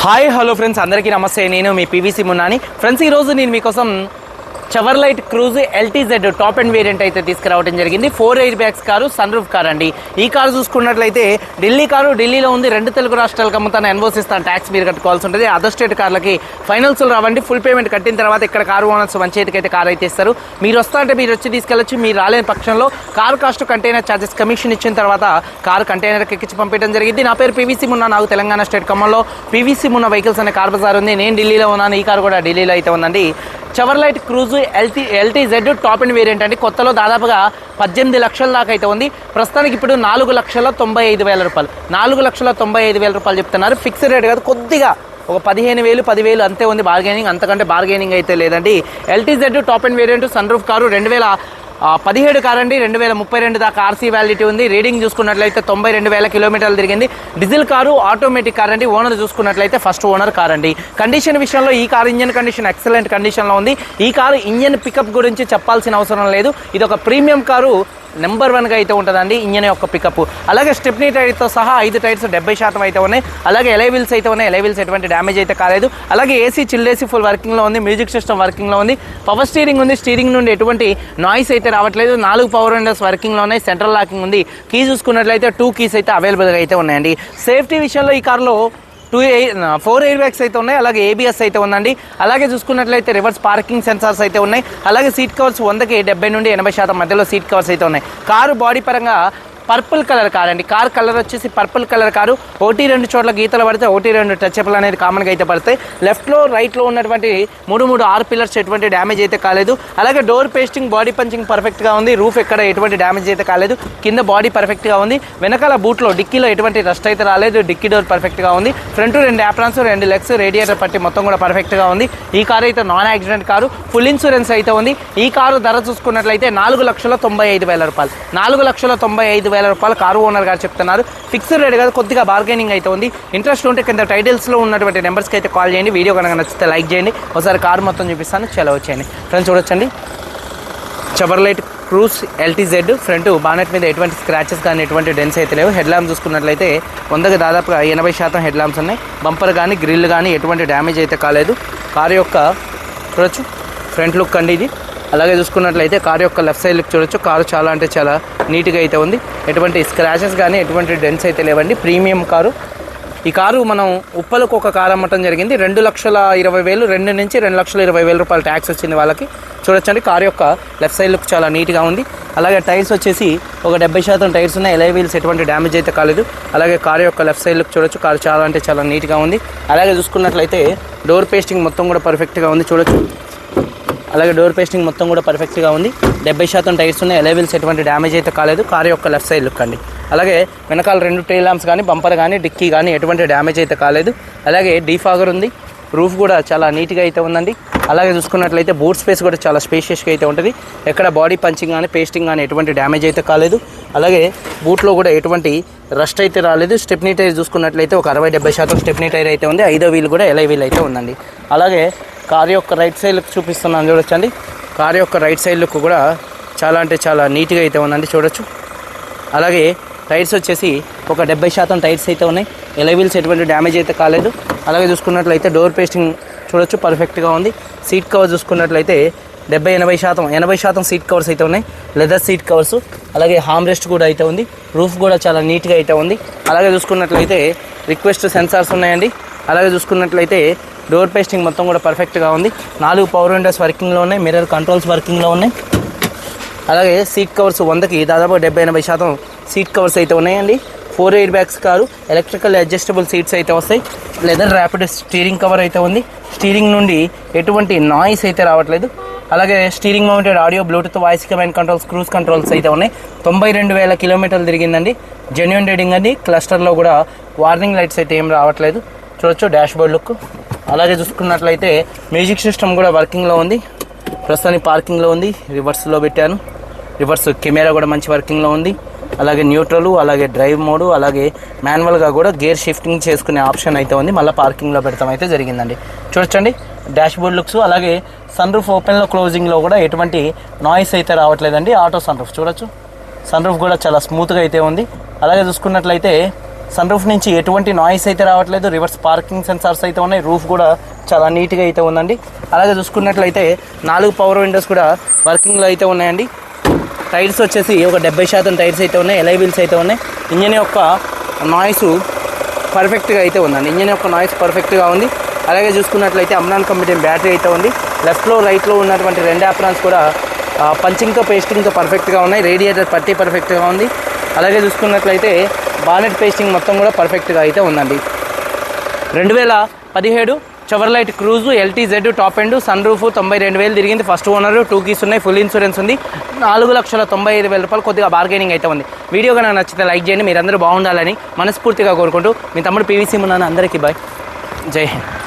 Hi hello friends, అందరికీ నమస్తే. నేను మీ పీవీసీ మున్నాని. ఫ్రెండ్స్, ఈరోజు నేను మీకోసం Chevrolet Cruze LTZ top and variant అయితే తీసుకురావడం జరిగింది. 4 airbags car, sunroof car అండి. ఈ కారు చూసుకున్నట్లయితే ఢిల్లీ కారు, ఢిల్లీలో ఉంది. 2 తెలుగు రాష్ట్రాలకు అమ్ముతాను, ఎన్ఓసి ఇస్తాను, ట్యాక్స్ మీరు కట్టుకోవాల్సి ఉంటుంది. అదర్ స్టేట్ కార్లకి ఫైనాన్స్లు రావండి. ఫుల్ పేమెంట్ కట్టిన తర్వాత ఇక్కడ కారు ఓనర్స్ మన చేతికి అయితే కారు అయితే ఇస్తారు. మీరు వస్తా అంటే మీరు వచ్చి తీసుకెళ్ళచ్చు. మీరు రాలేని పక్షంలో car cost, container charges, commission ఇచ్చిన తర్వాత కారు కంటైనర్కి ఎక్కించి పంపించడం జరిగింది. నా పేరు పీవీసీ మున్నా. నాకు తెలంగాణ స్టేట్ ఖమ్మంలో పీవీసీ మున్నా వెహికల్స్ అనే కార్ బజార్ ఉంది. నేను ఢిల్లీలో ఉన్నాను. ఈ కారు కూడా ఢిల్లీలో అయితే ఉందండి. చెవర్లైట్ Cruze LTZ top and variant అండి. కొత్తలో దాదాపుగా 18 లక్షల దాకా అయితే ఉంది. ప్రస్తుతానికి ఇప్పుడు 4,95,000 రూపాయలు, 4,95,000 రూపాయలు చెప్తున్నారు. ఫిక్స్డ్ రేట్ కాదు, కొద్దిగా ఒక 15,000 10,000 అంతే ఉంది బార్గెనింగ్, అంతకంటే బార్గెనింగ్ అయితే లేదండి. LTZ top and variant, sunroof car, 2017 car అండి. 2032 దాకా ఆర్సీ వ్యాలిడిటీ ఉంది. రీడింగ్ చూసుకున్నట్లయితే 92,000 కిలోమీటర్లు తిరిగింది. డీజిల్ కారు, ఆటోమేటిక్ కార్ అండి. ఓనర్ చూసుకున్నట్లయితే ఫస్ట్ ఓనర్ కార్ అండి. కండిషన్ విషయంలో ఈ కార్ ఇంజన్ కండిషన్ ఎక్సలెంట్ కండిషన్లో ఉంది. ఈ కారు ఇంజన్ పికప్ గురించి చెప్పాల్సిన అవసరం లేదు. ఇది ఒక ప్రీమియం కారు, నెంబర్ 1గా అయితే ఉంటుందండి ఇంజన్ యొక్క పికప్. అలాగే స్టెప్నీ టైర్తో సహా 5 టైర్స్ 70% అయితే ఉన్నాయి. అలాగే ఎలైవిల్స్ అయితే ఉన్నాయి. ఎలైవిల్స్ ఎటువంటి డ్యామేజ్ అయితే కాలేదు. అలాగే ఏసీ, చిల్డ్ ఏసీ ఫుల్ వర్కింగ్లో ఉంది. మ్యూజిక్ సిస్టమ్ వర్కింగ్లో ఉంది. పవర్ స్టీరింగ్ ఉంది. స్టీరింగ్ నుండి ఎటువంటి నాయిస్ అయితే రావట్లేదు. 4 పవర్ విండోస్ వర్కింగ్లో ఉన్నాయి. సెంట్రల్ లాకింగ్ ఉంది. కీ చూసుకున్నట్లయితే 2 కీస్ అయితే అవైలబుల్గా అయితే ఉన్నాయండి. సేఫ్టీ విషయంలో ఈ కార్లో 4 ఎయిర్ బ్యాగ్స్ అయితే ఉన్నాయి. అలాగే ఏబిఎస్ అయితే ఉందండి. అలాగే చూసుకున్నట్లయితే రివర్స్ పార్కింగ్ సెన్సార్స్ అయితే ఉన్నాయి. అలాగే సీట్ కవర్స్ 100కి 70 నుండి 80% మధ్యలో సీట్ కవర్స్ అయితే ఉన్నాయి. కారు బాడీ పరంగా పర్పుల్ కలర్ కార్ అండి. కార్ కలర్ వచ్చేసి పర్పుల్ కలర్ కారు. 1-2 చోట్ల గీతలు పడితే 1-2 టచ్అప్లు అనేది కామన్గా అయితే పడతాయి. లెఫ్ట్లో రైట్లో ఉన్నటువంటి 3 ఆర్ పిల్లర్స్ ఎటువంటి డ్యామేజ్ అయితే కాలేదు. అలాగే డోర్ పేస్టింగ్, బాడీ పంచింగ్ పర్ఫెక్ట్గా ఉంది. రూఫ్ ఎక్కడ ఎటువంటి డ్యామేజ్ అయితే కాలేదు. కింద బాడీ పర్ఫెక్ట్గా ఉంది. వెనకాల బూట్లో డిక్కీలో ఎటువంటి రస్ట్ అయితే రాలేదు. డిక్కీ డోర్ పర్ఫెక్ట్గా ఉంది. ఫ్రంట్ 2 యాప్రాన్స్, 2 లెగ్స్, రేడియేటర్ పట్టి మొత్తం కూడా పర్ఫెక్ట్గా ఉంది. ఈ కారు అయితే non accident car, full insurance అయితే ఉంది. ఈ కారు ధర చూసుకున్నట్లయితే 4,95,000 రూపాయలు, 4,95,000 రూపాయలు కారు ఓనర్ గారు చెప్తున్నారు. ఫిక్స్డ్ రేట్ కాదు, కొద్దిగా బార్గెనింగ్ అయితే ఉంది. ఇంట్రెస్ట్ ఉంటే కింద టైటిల్స్లో ఉన్నటువంటి నెంబర్స్కి అయితే కాల్ చేయండి. వీడియో కనుక నచ్చితే లైక్ చేయండి. ఒకసారి కారు మొత్తం చూపిస్తాను, చలో వచ్చేయండి. ఫ్రెండ్స్ చూడొచ్చండి, చెవర్లైట్ క్రూజ్ ఎల్టీజెడ్. ఫ్రంట్ బానెట్ మీద ఎటువంటి స్క్రాచెస్ కానీ ఎటువంటి డెన్స్ అయితే లేవు. హెడ్ ల్యాంప్ చూసుకున్నట్లయితే 100కి దాదాపుగా 80% హెడ్ ల్యాంప్స్ ఉన్నాయి. బంపర్ కానీ గ్రిల్ కానీ ఎటువంటి డ్యామేజ్ అయితే కాలేదు. కారు యొక్క చూడొచ్చు ఫ్రంట్ లుక్ అండి ఇది. అలాగే చూసుకున్నట్లయితే కారు యొక్క లెఫ్ట్ సైడ్ లుక్ చూడొచ్చు. కారు చాలా అంటే చాలా నీట్గా అయితే ఉంది. ఎటువంటి స్క్రాచెస్ కానీ ఎటువంటి డెన్స్ అయితే లేవండి. Premium car. ఈ కారు మనం ఉప్పలకు ఒక కారు అమ్మటం జరిగింది. 2,20,000, 2 నుంచి 2,20,000 రూపాయలు ట్యాక్స్ వచ్చింది వాళ్ళకి. చూడొచ్చండి, కారు యొక్క లెఫ్ట్ సైడ్ లుక్ చాలా నీట్గా ఉంది. అలాగే టైర్స్ వచ్చేసి ఒక 70% టైర్స్ ఉన్నాయి. ఎలై వీల్స్ ఎటువంటి డ్యామేజ్ అయితే కాలేదు. అలాగే కారు యొక్క లెఫ్ట్ సైడ్ లుక్ చూడొచ్చు. కారు చాలా అంటే చాలా నీట్గా ఉంది. అలాగే చూసుకున్నట్లయితే డోర్ పేస్టింగ్ మొత్తం కూడా పర్ఫెక్ట్గా ఉంది. చూడొచ్చు, అలాగే డోర్ పేస్టింగ్ మొత్తం కూడా పర్ఫెక్ట్గా ఉంది. 70% టైర్స్ ఉన్నాయి. ఎలైవిల్స్ ఎటువంటి డ్యామేజ్ అయితే కాలేదు. కారు యొక్క లెఫ్ట్ సైడ్ లుక్ అండి. అలాగే వెనకాల 2 టైల్ ల్యాంప్స్ కానీ, బంపర్ కానీ, డిక్కీ కానీ ఎటువంటి డ్యామేజ్ అయితే కాలేదు. అలాగే డీఫాగర్ ఉంది. రూఫ్ కూడా చాలా నీట్గా అయితే ఉందండి. అలాగే చూసుకున్నట్లయితే బూట్ స్పేస్ కూడా చాలా స్పేషియస్గా అయితే ఉంటుంది. ఎక్కడ బాడీ పంచింగ్ కానీ, పేస్టింగ్ కానీ ఎటువంటి డ్యామేజ్ అయితే కాలేదు. అలాగే బూట్లో కూడా ఎటువంటి రస్ట్ అయితే రాలేదు. స్టెప్నీ టైర్ చూసుకున్నట్లయితే ఒక 60-70% స్టెప్నీ టైర్ అయితే ఉంది. 5వ వీల్ కూడా ఎలై వీల్ అయితే ఉందండి. అలాగే కారు యొక్క రైట్ సైడ్ లుక్ చూపిస్తున్నాను చూడొచ్చండి. కారు యొక్క రైట్ సైడ్ లుక్ కూడా చాలా అంటే చాలా నీట్గా అయితే ఉందండి, చూడొచ్చు. అలాగే టైర్స్ వచ్చేసి ఒక 70% టైర్స్ అయితే ఉన్నాయి. ఎలై వీల్స్ ఎటువంటి డ్యామేజ్ అయితే కాలేదు. అలాగే చూసుకున్నట్లయితే డోర్ పేస్టింగ్ చూడొచ్చు, పర్ఫెక్ట్గా ఉంది. సీట్ కవర్ చూసుకున్నట్లయితే 70-80% సీట్ కవర్స్ అయితే ఉన్నాయి. Leather seat covers. అలాగే హామ్ రెస్ట్ కూడా అయితే ఉంది. రూఫ్ కూడా చాలా నీట్గా అయితే ఉంది. అలాగే చూసుకున్నట్లయితే రిక్వెస్ట్ సెన్సార్స్ ఉన్నాయండి. అలాగే చూసుకున్నట్లయితే డోర్ పేస్టింగ్ మొత్తం కూడా పర్ఫెక్ట్గా ఉంది. 4 పవర్ విండోస్ వర్కింగ్లో ఉన్నాయి. మిర్రర్ కంట్రోల్స్ వర్కింగ్లో ఉన్నాయి. అలాగే సీట్ కవర్స్ 100కి దాదాపు 70-80% సీట్ కవర్స్ అయితే ఉన్నాయండి. 4 airbags car. Electrical adjustable seats అయితే వస్తాయి. లెదర్ ర్యాపిడ్ స్టీరింగ్ కవర్ అయితే ఉంది. స్టీరింగ్ నుండి ఎటువంటి నాయిస్ అయితే రావట్లేదు. అలాగే steering mounted audio, Bluetooth, voice command controls, cruise controls అయితే ఉన్నాయి. 92,000 కిలోమీటర్లు తిరిగిందండి. జెన్యూన్ రీడింగ్ అండి. క్లస్టర్లో కూడా వార్నింగ్ లైట్స్ అయితే ఏం రావట్లేదు. చూడొచ్చు డాష్ బోర్డ్ లుక్. అలాగే చూసుకున్నట్లయితే మ్యూజిక్ సిస్టమ్ కూడా వర్కింగ్లో ఉంది. ప్రస్తుతానికి పార్కింగ్లో ఉంది. రివర్స్లో పెట్టాను. రివర్స్ కెమెరా కూడా మంచి వర్కింగ్లో ఉంది. అలాగే న్యూట్రల్, అలాగే డ్రైవ్ మోడు, అలాగే మాన్యువల్గా కూడా గేర్ షిఫ్టింగ్ చేసుకునే ఆప్షన్ అయితే ఉంది. మళ్ళీ పార్కింగ్లో పెడతాం అయితే జరిగిందండి. చూడొచ్చండి డాష్ బోర్డ్ లుక్స్. అలాగే సన్ రూఫ్ ఓపెన్లో క్లోజింగ్లో కూడా ఎటువంటి నాయిస్ అయితే రావట్లేదండి. ఆటో సన్ రూఫ్ చూడొచ్చు. సన్ రూఫ్ కూడా చాలా స్మూత్గా అయితే ఉంది. అలాగే చూసుకున్నట్లయితే సన్ రూఫ్ నుంచి ఎటువంటి నాయిస్ అయితే రావట్లేదు. రివర్స్ పార్కింగ్ సెన్సార్స్ అయితే ఉన్నాయి. రూఫ్ కూడా చాలా నీట్గా అయితే ఉందండి. అలాగే చూసుకున్నట్లయితే 4 పవర్ విండోస్ కూడా వర్కింగ్లో అయితే ఉన్నాయండి. టైర్స్ వచ్చేసి ఒక 70% టైర్స్ అయితే ఉన్నాయి. ఎలై వీల్స్ అయితే ఉన్నాయి. ఇంజన్ యొక్క నాయిస్ పర్ఫెక్ట్గా అయితే ఉందండి. ఇంజన్ యొక్క నాయిస్ పర్ఫెక్ట్గా ఉంది. అలాగే చూసుకున్నట్లయితే అమ్రాన్ కంపెనీ బ్యాటరీ అయితే ఉంది. లెఫ్ట్లో రైట్లో ఉన్నటువంటి 2 యాప్రాన్స్ కూడా పంచింగ్తో పేస్టింగ్తో పర్ఫెక్ట్గా ఉన్నాయి. రేడియేటర్ పట్టి పర్ఫెక్ట్గా ఉంది. అలాగే చూసుకున్నట్లయితే బానెట్ పేస్టింగ్ మొత్తం కూడా పర్ఫెక్ట్గా అయితే ఉందండి. 2017 Chevrolet Cruze LTZ top end, sunroof 92,000 తిరిగింది. ఫస్ట్ ఓనర్, 2 కీస్ ఉన్నాయి, ఫుల్ ఇన్సూరెన్స్ ఉంది. 4,95,000 రూపాయలు. కొద్దిగా బార్గెనింగ్ అయితే ఉంది. వీడియో కనుక నచ్చితే లైక్ చేయండి. మీరందరూ బాగుండాలని మనస్ఫూర్తిగా కోరుకుంటూ మీ తమ్ముడు PVC మున్నాను. అందరికీ బాయ్, జై హింద్.